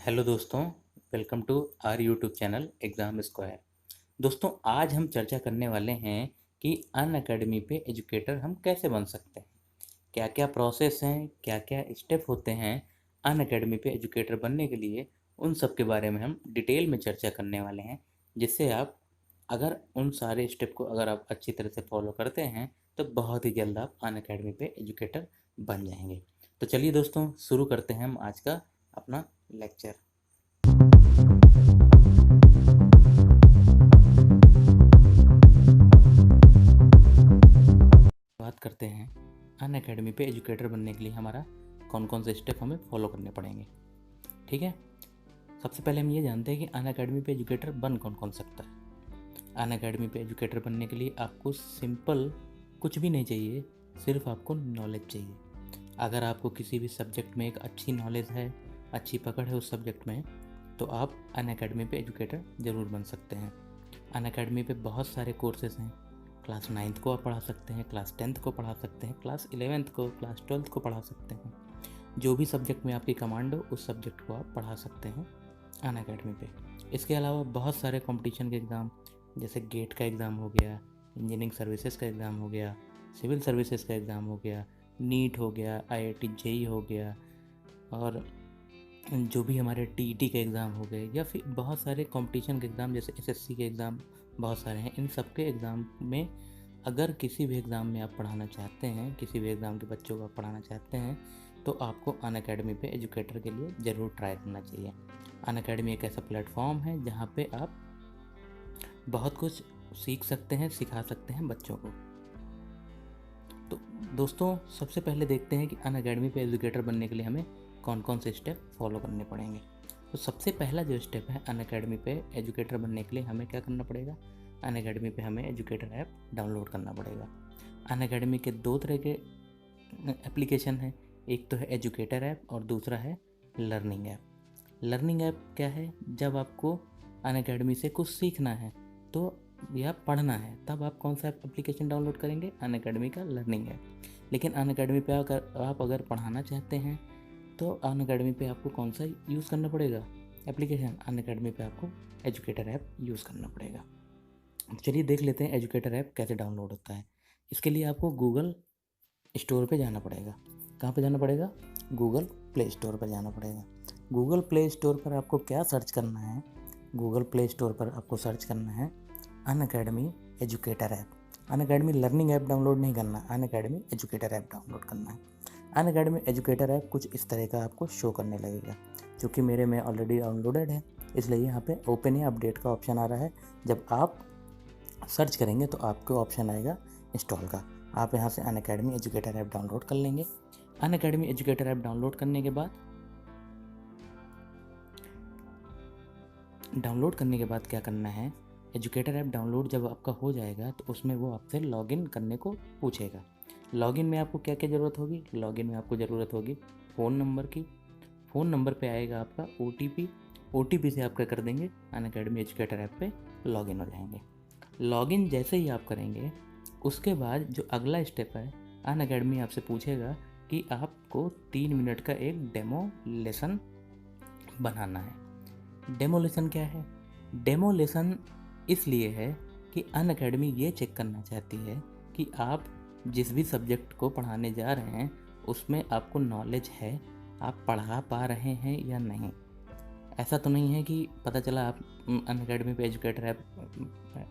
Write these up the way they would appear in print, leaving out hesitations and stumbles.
Hello दोस्तों, welcome to our YouTube channel exam square. दोस्तों, आज हम चर्चा करने वाले हैं कि अनअकैडमी पे एजुकेटर हम कैसे बन सकते हैं। क्या क्या प्रोसेस हैं, क्या क्या स्टेप होते हैं अनअकैडमी पे एजुकेटर बनने के लिए, उन सब के बारे में हम डिटेल में चर्चा करने वाले हैं। जिससे आप अगर उन सारे स्टेप को अगर आप अच्छी तरह से फॉलो करते हैं तो बहुत ही जल्द आप अनअकैडमी पे एजुकेटर बन जाएंगे। तो चलिए दोस्तों, शुरू करते हैं हम आज का अपना लेक्चर। बात करते हैं अनअकैडमी पे एजुकेटर बनने के लिए हमारा कौन कौन से स्टेप हमें फॉलो करने पड़ेंगे। ठीक है, सबसे पहले हम ये जानते हैं कि अनअकैडमी पे एजुकेटर बन कौन कौन सकता है। अनअकैडमी पे एजुकेटर बनने के लिए आपको सिंपल कुछ भी नहीं चाहिए, सिर्फ आपको नॉलेज चाहिए। अगर आपको किसी भी सब्जेक्ट में एक अच्छी नॉलेज है, अच्छी पकड़ है उस सब्जेक्ट में, तो आप अनअकैडमी पे एजुकेटर ज़रूर बन सकते हैं। अनअकैडमी पे बहुत सारे कोर्सेज हैं। क्लास 9th को आप पढ़ा सकते हैं, क्लास 10th को पढ़ा सकते हैं, क्लास 11th को, क्लास 12th को पढ़ा सकते हैं। जो भी सब्जेक्ट में आपकी कमांड हो उस सब्जेक्ट को आप पढ़ा सकते हैं अनअकैडमी पे। इसके अलावा बहुत सारे कंपटीशन के एग्ज़ाम, जैसे गेट का एग्ज़ाम हो गया, इंजीनियरिंग सर्विसेज का एग्ज़ाम हो गया, सिविल सर्विसेज का एग्ज़ाम हो गया, नीट हो गया, IIT जेई हो गया, और जो भी हमारे टीईटी के एग्ज़ाम हो गए, या फिर बहुत सारे कंपटीशन के एग्ज़ाम जैसे एसएससी के एग्ज़ाम बहुत सारे हैं। इन सब के एग्ज़ाम में अगर किसी भी एग्ज़ाम में आप पढ़ाना चाहते हैं, किसी भी एग्ज़ाम के बच्चों को आप पढ़ाना चाहते हैं, तो आपको अनअकैडमी पे एजुकेटर के लिए ज़रूर ट्राई करना चाहिए। अनअकैडमी एक ऐसा प्लेटफॉर्म है जहाँ पे आप बहुत कुछ सीख सकते हैं, सिखा सकते हैं बच्चों को। तो दोस्तों, सबसे पहले देखते हैं कि अनअकैडमी पे एजुकेटर बनने के लिए हमें कौन कौन से स्टेप फॉलो करने पड़ेंगे। तो सबसे पहला जो स्टेप है अनअकैडमी पे एजुकेटर बनने के लिए हमें क्या करना पड़ेगा, अनअकैडमी पे हमें एजुकेटर ऐप डाउनलोड करना पड़ेगा। अनअकैडमी के दो तरह के एप्लीकेशन हैं, एक तो है एजुकेटर ऐप और दूसरा है लर्निंग ऐप। लर्निंग ऐप क्या है, जब आपको अनअकैडमी से कुछ सीखना है तो या पढ़ना है, तब आप कौन सा एप्लीकेशन डाउनलोड करेंगे, अनअकैडमी का लर्निंग ऐप। लेकिन अनअकैडमी पे आप अगर पढ़ाना चाहते हैं तो अनअकैडमी पे आपको कौन सा यूज़ करना पड़ेगा एप्लीकेशन, अनअकैडमी पे आपको एजुकेटर ऐप यूज़ करना पड़ेगा। चलिए देख लेते हैं एजुकेटर ऐप कैसे डाउनलोड होता है। इसके लिए आपको गूगल स्टोर पे जाना पड़ेगा। कहाँ पे जाना पड़ेगा, गूगल प्ले स्टोर पर जाना पड़ेगा। गूगल प्ले स्टोर पर आपको क्या सर्च करना है, गूगल प्ले स्टोर पर आपको सर्च करना है Unacademy educator app. Unacademy learning app download नहीं करना, अनअकैडमी एजुकेटर ऐप डाउनलोड करना है। अनअकैडमी एजुकेटर ऐप कुछ इस तरह का आपको शो करने लगेगा। क्योंकि मेरे में ऑलरेडी डाउनलोडेड है, इसलिए यहाँ पे ओपन या अपडेट का ऑप्शन आ रहा है। जब आप सर्च करेंगे तो आपको ऑप्शन आएगा इंस्टॉल का। आप यहाँ से अनअकैडमी एजुकेटर ऐप डाउनलोड कर लेंगे। अनअकैडमी एजुकेटर ऐप डाउनलोड करने के बाद क्या करना है, एजुकेटर ऐप डाउनलोड जब आपका हो जाएगा तो उसमें वो आपसे लॉगिन करने को पूछेगा। लॉगिन में आपको क्या क्या ज़रूरत होगी, लॉगिन में आपको ज़रूरत होगी फ़ोन नंबर की। फ़ोन नंबर पे आएगा आपका OTP से आप क्या कर देंगे, अनअकैडमी एजुकेटर ऐप पे लॉगिन हो जाएंगे। लॉगिन जैसे ही आप करेंगे उसके बाद जो अगला स्टेप है, अनअकैडमी आपसे पूछेगा कि आपको 3 मिनट का एक डेमो लेसन बनाना है। डेमो लेसन क्या है, डेमो लेसन इसलिए है कि अनअकैडमी ये चेक करना चाहती है कि आप जिस भी सब्जेक्ट को पढ़ाने जा रहे हैं उसमें आपको नॉलेज है, आप पढ़ा पा रहे हैं या नहीं। ऐसा तो नहीं है कि पता चला आप अनअकैडमी पे एजुकेटर ऐप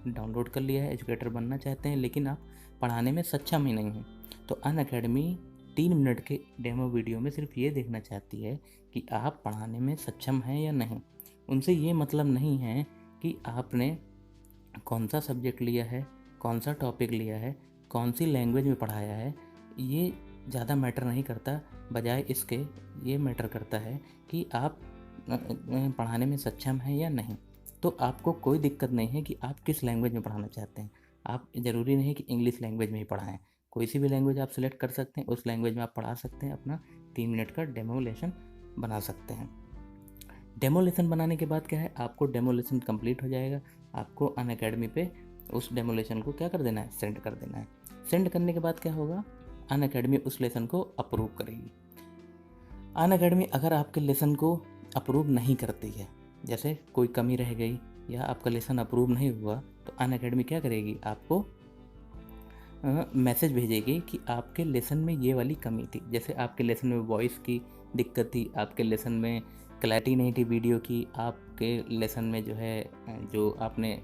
डाउनलोड कर लिया है, एजुकेटर बनना चाहते हैं, लेकिन आप पढ़ाने में सक्षम ही नहीं हैं। तो अनअकैडमी 3 मिनट के डेमो वीडियो में सिर्फ ये देखना चाहती है कि आप पढ़ाने में सक्षम हैं या नहीं। उनसे ये मतलब नहीं है कि आपने कौन सा सब्जेक्ट लिया है, कौन सा टॉपिक लिया है, कौन सी लैंग्वेज में पढ़ाया है, ये ज़्यादा मैटर नहीं करता। बजाय इसके ये मैटर करता है कि आप पढ़ाने में सक्षम हैं या नहीं। तो आपको कोई दिक्कत नहीं है कि आप किस लैंग्वेज में पढ़ाना चाहते हैं। आप ज़रूरी नहीं कि इंग्लिश लैंग्वेज में ही पढ़ाएं, कोई सी भी लैंग्वेज आप सेलेक्ट कर सकते हैं, उस लैंग्वेज में आप पढ़ा सकते हैं, अपना 3 मिनट का डेमो लेसन बना सकते हैं। डेमो लेसन बनाने के बाद क्या है, आपको डेमो लेसन कंप्लीट हो जाएगा। आपको अनअकैडमी पे उस डेमो लेसन को क्या कर देना है, सेंड कर देना है। सेंड करने के बाद क्या होगा, अनअकैडमी उस लेसन को अप्रूव करेगी। अनअकैडमी अगर आपके लेसन को अप्रूव नहीं करती है, जैसे कोई कमी रह गई या आपका लेसन अप्रूव नहीं हुआ, तो अनअकैडमी क्या करेगी, आपको मैसेज भेजेगी कि आपके लेसन में ये वाली कमी थी। जैसे आपके लेसन में वॉइस की दिक्कत थी, आपके लेसन में क्लैरिटी नहीं थी वीडियो की, आपके लेसन में जो है जो आपने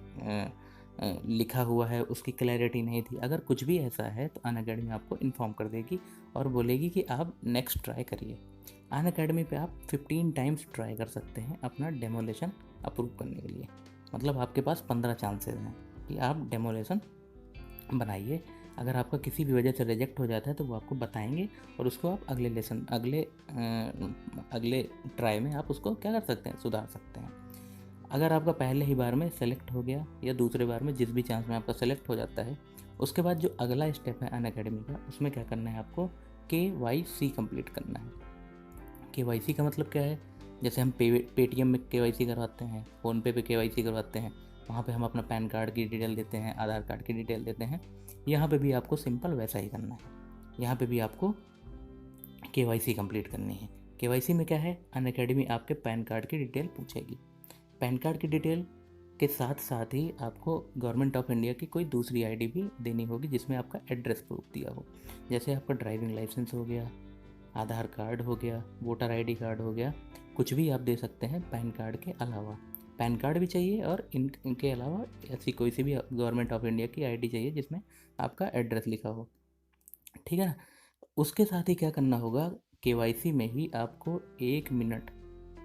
लिखा हुआ है उसकी क्लैरिटी नहीं थी। अगर कुछ भी ऐसा है तो अनअकैडमी आपको इन्फॉर्म कर देगी और बोलेगी कि आप नेक्स्ट ट्राई करिए। अनअकैडमी पे आप 15 टाइम्स ट्राई कर सकते हैं अपना डेमोलेशन अप्रूव करने के लिए। मतलब आपके पास 15 चांसेस हैं कि आप डेमोलेशन बनाइए। अगर आपका किसी भी वजह से रिजेक्ट हो जाता है तो वो आपको बताएंगे और उसको आप अगले ट्राई में आप उसको क्या कर सकते हैं, सुधार सकते हैं। अगर आपका पहले ही बार में सेलेक्ट हो गया या दूसरे बार में जिस भी चांस में आपका सेलेक्ट हो जाता है, उसके बाद जो अगला स्टेप है अनअकैडमी का, उसमें क्या करना है, आपको KYC कंप्लीट करना है। KYC का मतलब क्या है, जैसे हम पेटीएम में KYC करवाते हैं, फ़ोनपे पे KYC करवाते हैं, वहाँ पे हम अपना पैन कार्ड की डिटेल देते हैं, आधार कार्ड की डिटेल देते हैं। यहाँ पे भी आपको सिंपल वैसा ही करना है। यहाँ पे भी आपको KYC कंप्लीट करनी है। KYC में क्या है, अनअकैडमी आपके पैन कार्ड की डिटेल पूछेगी। पैन कार्ड की डिटेल के साथ साथ ही आपको गवर्नमेंट ऑफ इंडिया की कोई दूसरी ID भी देनी होगी जिसमें आपका एड्रेस प्रूफ दिया हो। जैसे आपका ड्राइविंग लाइसेंस हो गया, आधार कार्ड हो गया, वोटर ID कार्ड हो गया, कुछ भी आप दे सकते हैं पैन कार्ड के अलावा। पैन कार्ड भी चाहिए और इनके अलावा ऐसी कोई सी भी गवर्नमेंट ऑफ इंडिया की ID चाहिए जिसमें आपका एड्रेस लिखा हो, ठीक है ना। उसके साथ ही क्या करना होगा, KYC में ही आपको 1 मिनट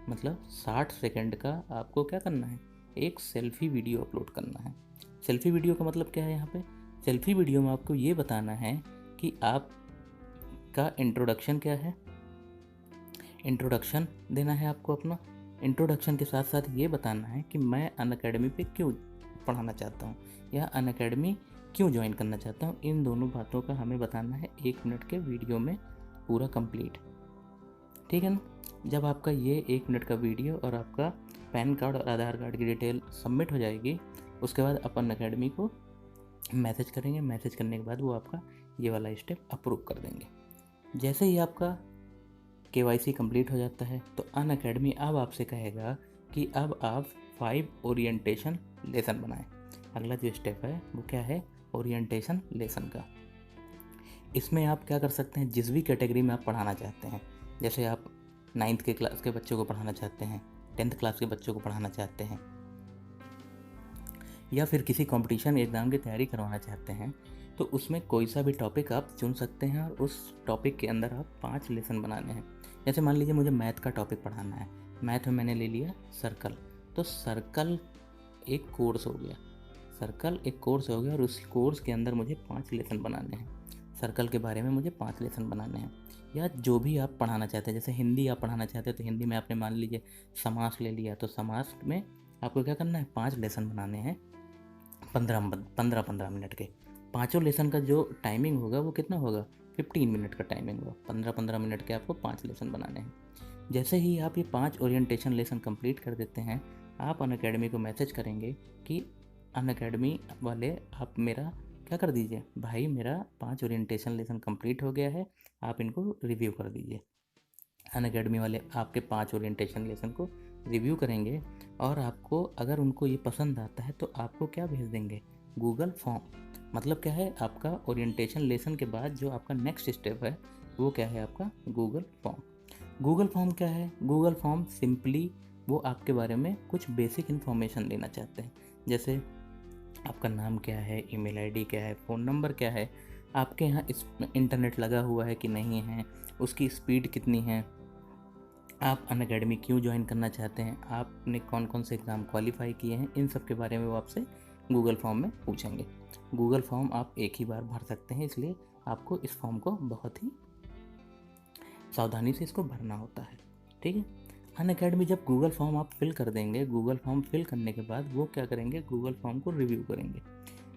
मतलब 60 सेकंड का आपको क्या करना है, एक सेल्फी वीडियो अपलोड करना है। सेल्फी वीडियो का मतलब क्या है, यहाँ पे सेल्फी वीडियो में आपको ये बताना है कि आपका इंट्रोडक्शन क्या है, इंट्रोडक्शन देना है आपको अपना। इंट्रोडक्शन के साथ साथ ये बताना है कि मैं अनअकैडमी पे क्यों पढ़ाना चाहता हूँ या अनअकैडमी क्यों ज्वाइन करना चाहता हूँ। इन दोनों बातों का हमें बताना है 1 मिनट के वीडियो में पूरा कंप्लीट, ठीक है ना। जब आपका ये 1 मिनट का वीडियो और आपका पैन कार्ड और आधार कार्ड की डिटेल सबमिट हो जाएगी, उसके बाद अपन अनअकैडमी को मैसेज करेंगे। मैसेज करने के बाद वो आपका ये वाला स्टेप अप्रूव कर देंगे। जैसे ही आपका KYC कंप्लीट हो जाता है तो अनअकैडमी अब आपसे कहेगा कि अब आप 5 ओरिएंटेशन लेसन बनाएं। अगला जो स्टेप है वो क्या है, ओरिएंटेशन लेसन का। इसमें आप क्या कर सकते हैं, जिस भी कैटेगरी में आप पढ़ाना चाहते हैं, जैसे आप 9th के क्लास के बच्चों को पढ़ाना चाहते हैं, 10th क्लास के बच्चों को पढ़ाना चाहते हैं, या फिर किसी कंपटीशन एग्ज़ाम की तैयारी करवाना चाहते हैं, तो उसमें कोई सा भी टॉपिक आप चुन सकते हैं और उस टॉपिक के अंदर आप 5 लेसन बनाने हैं। जैसे मान लीजिए मुझे मैथ का टॉपिक पढ़ाना है, मैथ में मैंने ले लिया सर्कल, तो सर्कल एक कोर्स हो गया, सर्कल एक कोर्स हो गया और उस कोर्स के अंदर मुझे 5 लेसन बनाने हैं। सर्कल के बारे में मुझे 5 लेसन बनाने हैं। या जो भी आप पढ़ाना चाहते हैं, जैसे हिंदी आप पढ़ाना चाहते हैं तो हिंदी में आपने मान लीजिए समास ले लिया, तो समास में आपको क्या करना है, 5 लेसन बनाने हैं 15 मिनट के। पाँचों लेसन का जो टाइमिंग होगा वो कितना होगा, 15 मिनट का टाइमिंग होगा। 15 मिनट के आपको 5 लेसन बनाने हैं। जैसे ही आप ये 5 ओरिएंटेशन लेसन कंप्लीट कर देते हैं, आप अनअकैडमी को मैसेज करेंगे कि अनअकैडमी वाले आप मेरा क्या कर दीजिए, भाई मेरा 5 ओरिएंटेशन लेसन कंप्लीट हो गया है, आप इनको रिव्यू कर दीजिए। अनअकैडमी वाले आपके 5 ओरिएंटेशन लेसन को रिव्यू करेंगे और आपको अगर उनको ये पसंद आता है तो आपको क्या भेज देंगे, गूगल फॉर्म। मतलब क्या है, आपका ओरिएंटेशन लेसन के बाद जो आपका नेक्स्ट स्टेप है वो क्या है, आपका गूगल फॉर्म। गूगल फॉर्म क्या है, गूगल फॉर्म सिंपली वो आपके बारे में कुछ बेसिक इन्फॉर्मेशन लेना चाहते हैं। जैसे आपका नाम क्या है, ईमेल ID क्या है, फ़ोन नंबर क्या है, आपके यहाँ इस इंटरनेट लगा हुआ है कि नहीं है, उसकी स्पीड कितनी है, आप अनअकैडमी क्यों ज्वाइन करना चाहते हैं, आपने कौन कौन से एग्ज़ाम क्वालिफाई किए हैं, इन सब के बारे में वो आपसे गूगल फॉर्म में पूछेंगे। गूगल फॉर्म आप एक ही बार भर सकते हैं, इसलिए आपको इस फॉर्म को बहुत ही सावधानी से इसको भरना होता है, ठीक है। अनअकैडमी जब गूगल फॉर्म आप फिल कर देंगे, गूगल फॉर्म फिल करने के बाद वो क्या करेंगे, गूगल फॉर्म को रिव्यू करेंगे।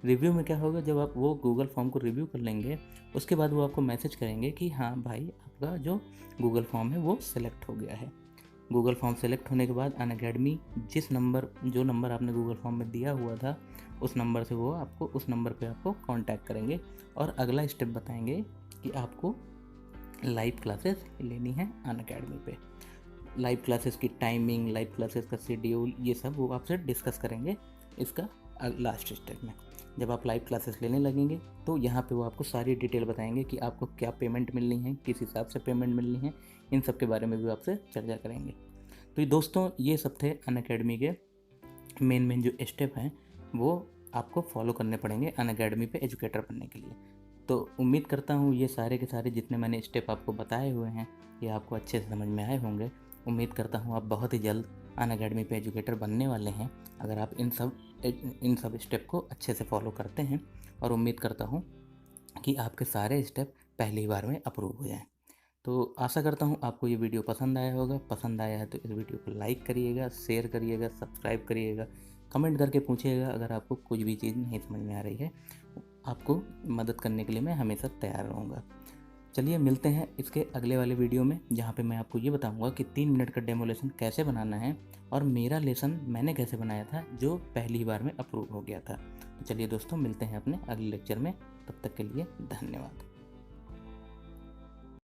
रिव्यू में क्या होगा, जब आप वो गूगल फॉर्म को रिव्यू कर लेंगे उसके बाद वो आपको मैसेज करेंगे कि हाँ भाई आपका जो गूगल फॉर्म है वो सिलेक्ट हो गया है। गूगल फॉर्म सेलेक्ट होने के बाद अनअकैडमी जो नंबर आपने गूगल फॉर्म में दिया हुआ था उस नंबर से वो आपको उस नंबर पे आपको कांटेक्ट करेंगे और अगला स्टेप बताएंगे कि आपको लाइव क्लासेस लेनी है अनअकैडमी पे। लाइव क्लासेस की टाइमिंग, लाइव क्लासेस का शेड्यूल, ये सब वो आपसे डिस्कस करेंगे इसका लास्ट स्टेप में। जब आप लाइव क्लासेस लेने लगेंगे तो यहाँ पे वो आपको सारी डिटेल बताएंगे कि आपको क्या पेमेंट मिलनी है, किस हिसाब से पेमेंट मिलनी है, इन सब के बारे में भी आपसे चर्चा करेंगे। तो ये दोस्तों ये सब थे अनअकैडमी के मेन जो स्टेप हैं वो आपको फॉलो करने पड़ेंगे अनअकैडमी पे एजुकेटर बनने के लिए। तो उम्मीद करता हूँ ये सारे के सारे जितने मैंने स्टेप आपको बताए हुए हैं ये आपको अच्छे से समझ में आए होंगे। उम्मीद करता हूँ आप बहुत ही जल्द अनअकैडमी पे एजुकेटर बनने वाले हैं अगर आप इन सब स्टेप को अच्छे से फॉलो करते हैं, और उम्मीद करता हूँ कि आपके सारे स्टेप पहली बार में अप्रूव हो जाएँ। तो आशा करता हूँ आपको ये वीडियो पसंद आया होगा। पसंद आया है तो इस वीडियो को लाइक करिएगा, शेयर करिएगा, सब्सक्राइब करिएगा, कमेंट करके पूछिएगा अगर आपको कुछ भी चीज़ नहीं समझ में आ रही है। आपको मदद करने के लिए मैं हमेशा तैयार रहूँगा। चलिए मिलते हैं इसके अगले वाले वीडियो में, जहाँ पे मैं आपको ये बताऊँगा कि 3 मिनट का डेमो लेसन कैसे बनाना है और मेरा लेसन मैंने कैसे बनाया था जो पहली बार में अप्रूव हो गया था। तो चलिए दोस्तों मिलते हैं अपने अगले लेक्चर में, तब तक के लिए धन्यवाद।